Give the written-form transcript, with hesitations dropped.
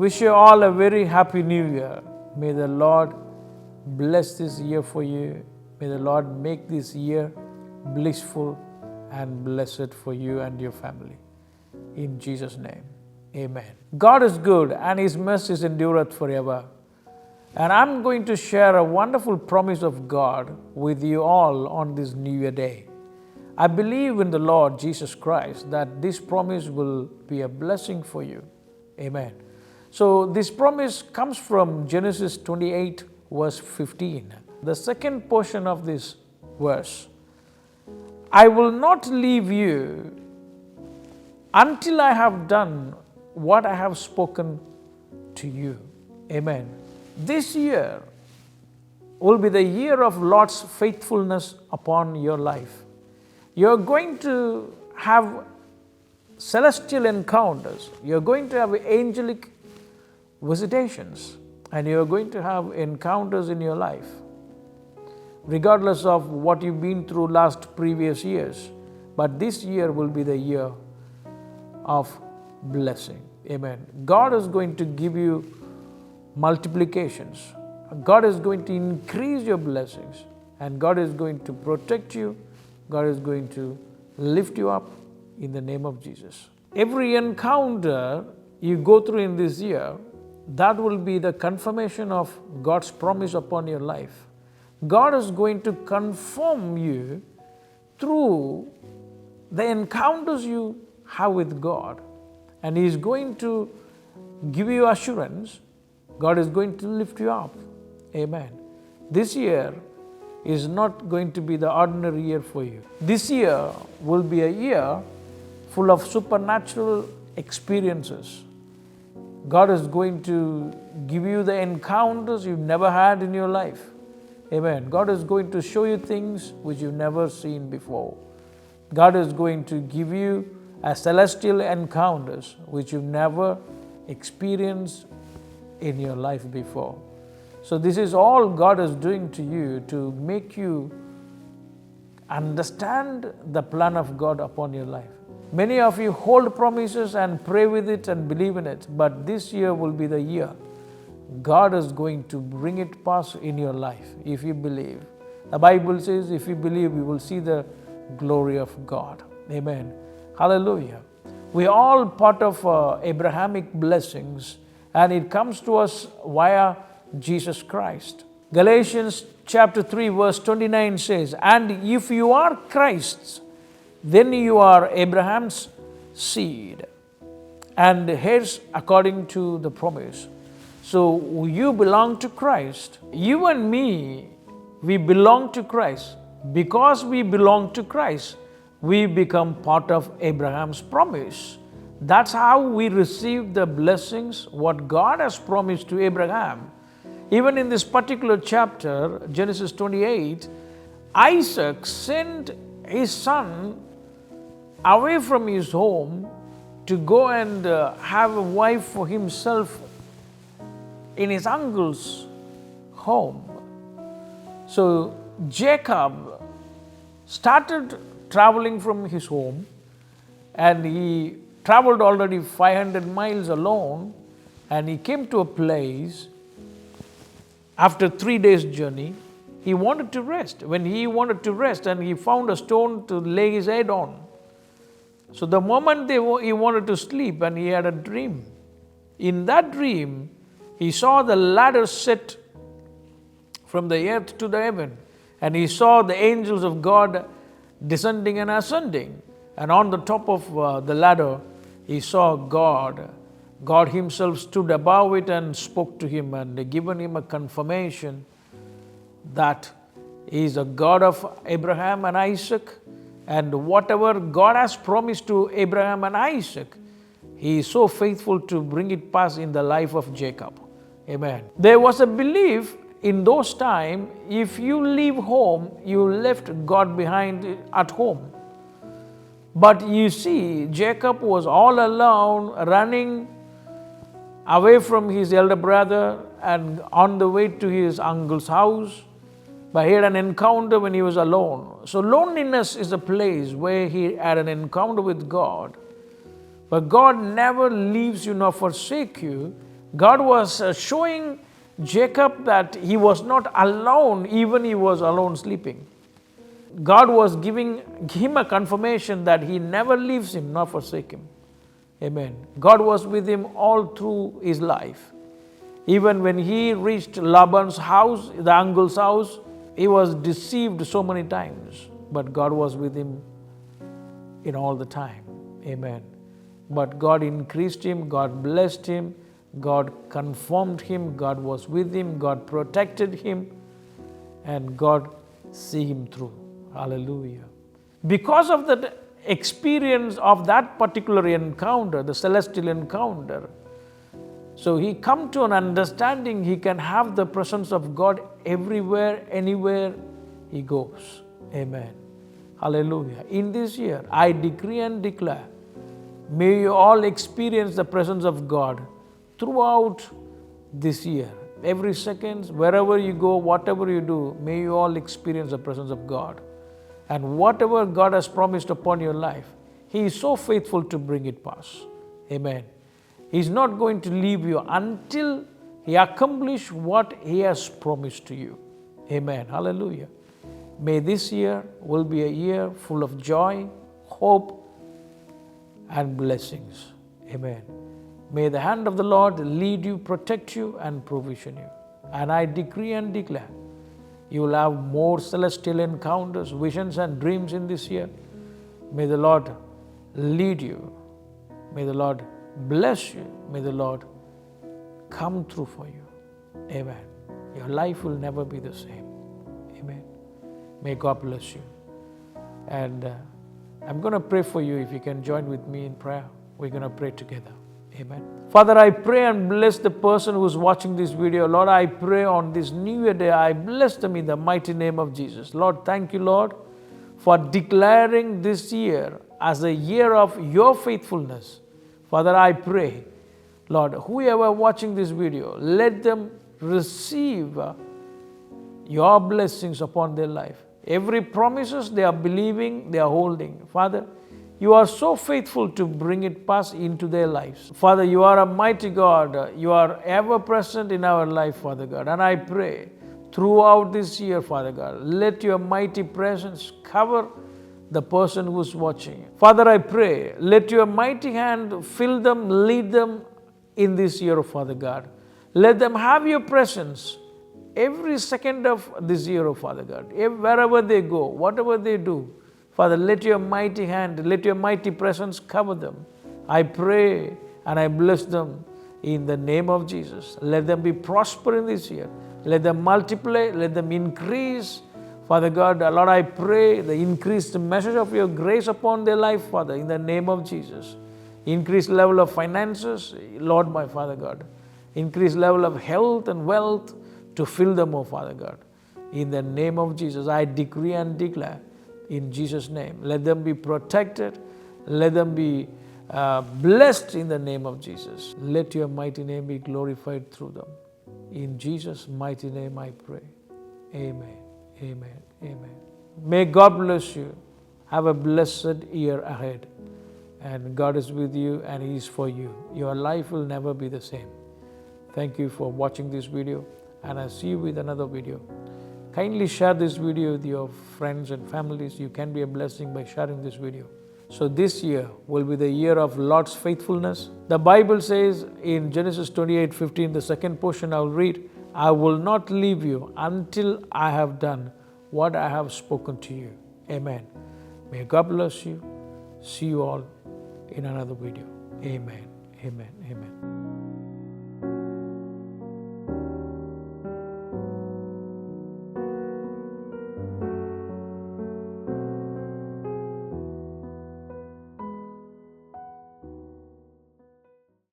wish you all a very happy new year. May the Lord bless this year for you. May the Lord make this year blissful and blessed for you and your family. In Jesus' name, amen. God is good and His mercies endureth forever. And I'm going to share a wonderful promise of God with you all on this New Year day. I believe in the Lord Jesus Christ that this promise will be a blessing for you. Amen. So this promise comes from Genesis 28 verse 15. The second portion of this verse. I will not leave you until I have done what I have spoken to you. Amen. This year will be the year of Lord's faithfulness upon your life. You're going to have celestial encounters. You're going to have angelic visitations. And you're going to have encounters in your life. Regardless of what you've been through previous years. But this year will be the year of blessing. Amen. God is going to give you multiplications. God is going to increase your blessings. And God is going to protect you. God is going to lift you up in the name of Jesus. Every encounter you go through in this year, that will be the confirmation of God's promise upon your life. God is going to confirm you through the encounters you have with God. And He is going to give you assurance. God is going to lift you up. Amen. This year is not going to be the ordinary year for you. This year will be a year full of supernatural experiences. God is going to give you the encounters you've never had in your life. Amen. God is going to show you things which you've never seen before. God is going to give you a celestial encounters which you've never experienced in your life before. So this is all God is doing to you to make you understand the plan of God upon your life. Many of you hold promises and pray with it and believe in it, but this year will be the year God is going to bring it past in your life if you believe. The Bible says if you believe, you will see the glory of God. Amen. Hallelujah. We are all part of Abrahamic blessings, and it comes to us via Jesus Christ. Galatians chapter 3 verse 29 says, and if you are Christ's, then you are Abraham's seed and heirs according to the promise. So you belong to Christ. You and me, we belong to Christ. Because we belong to Christ, we become part of Abraham's promise. That's how we receive the blessings, what God has promised to Abraham. Even in this particular chapter, Genesis 28, Isaac sent his son away from his home to go and have a wife for himself in his uncle's home. So Jacob started traveling from his home, and he traveled already 500 miles alone, and he came to a place. After 3 days journey, he wanted to rest. When he wanted to rest, and he found a stone to lay his head on. So the moment he wanted to sleep, and he had a dream. In that dream, he saw the ladder set from the earth to the heaven, and he saw the angels of God descending and ascending. And on the top of the ladder, he saw God. God Himself stood above it and spoke to him and given him a confirmation that He is a God of Abraham and Isaac, and whatever God has promised to Abraham and Isaac, He is so faithful to bring it past in the life of Jacob. Amen. There was a belief in those times, if you leave home, you left God behind at home. But you see, Jacob was all alone, running away from his elder brother and on the way to his uncle's house. But he had an encounter when he was alone. So loneliness is a place where he had an encounter with God. But God never leaves you nor forsake you. God was showing Jacob that he was not alone, even he was alone sleeping. God was giving him a confirmation that he never leaves him nor forsake him. Amen. God was with him all through his life. Even when he reached Laban's house, the uncle's house, he was deceived so many times. But God was with him in all the time. Amen. But God increased him, God blessed him, God confirmed him, God was with him, God protected him, and God see him through. Hallelujah. Because of the experience of that particular encounter, the celestial encounter, so he come to an understanding he can have the presence of God everywhere, anywhere he goes. Amen. Hallelujah. In this year, I decree and declare, may you all experience the presence of God throughout this year. Every second, wherever you go, whatever you do, may you all experience the presence of God. And whatever God has promised upon your life, He is so faithful to bring it past. Amen. He's not going to leave you until He accomplishes what He has promised to you. Amen. Hallelujah. May this year will be a year full of joy, hope, and blessings. Amen. May the hand of the Lord lead you, protect you, and provision you. And I decree and declare, you will have more celestial encounters, visions, and dreams in this year. May the Lord lead you. May the Lord bless you. May the Lord come through for you. Amen. Your life will never be the same. Amen. May God bless you. And I'm going to pray for you. If you can join with me in prayer, we're going to pray together. Amen. Father, I pray and bless the person who's watching this video. Lord, I pray on this New Year day, I bless them in the mighty name of Jesus. Lord, thank you, Lord, for declaring this year as a year of your faithfulness. Father, I pray, Lord, whoever watching this video, let them receive your blessings upon their life. Every promises they are believing, they are holding. Father, you are so faithful to bring it past into their lives. Father, you are a mighty God. You are ever present in our life, Father God. And I pray throughout this year, Father God, let your mighty presence cover the person who is watching. Father, I pray, let your mighty hand fill them, lead them in this year, Father God. Let them have your presence every second of this year, Father God. Wherever they go, whatever they do, Father, let your mighty hand, let your mighty presence cover them. I pray and I bless them in the name of Jesus. Let them be prosperous in this year. Let them multiply, let them increase. Father God, Lord, I pray the increased measure of your grace upon their life, Father, in the name of Jesus. Increased level of finances, Lord, my Father God. Increased level of health and wealth to fill them, oh Father God. In the name of Jesus, I decree and declare, in Jesus' name, let them be protected. Let them be blessed in the name of Jesus. Let your mighty name be glorified through them. In Jesus' mighty name I pray. Amen. Amen. Amen. May God bless you. Have a blessed year ahead. And God is with you and He is for you. Your life will never be the same. Thank you for watching this video. And I'll see you with another video. Kindly share this video with your friends and families. You can be a blessing by sharing this video. So this year will be the year of Lord's faithfulness. The Bible says in Genesis 28:15, the second portion I'll read, I will not leave you until I have done what I have spoken to you. Amen. May God bless you. See you all in another video. Amen. Amen. Amen.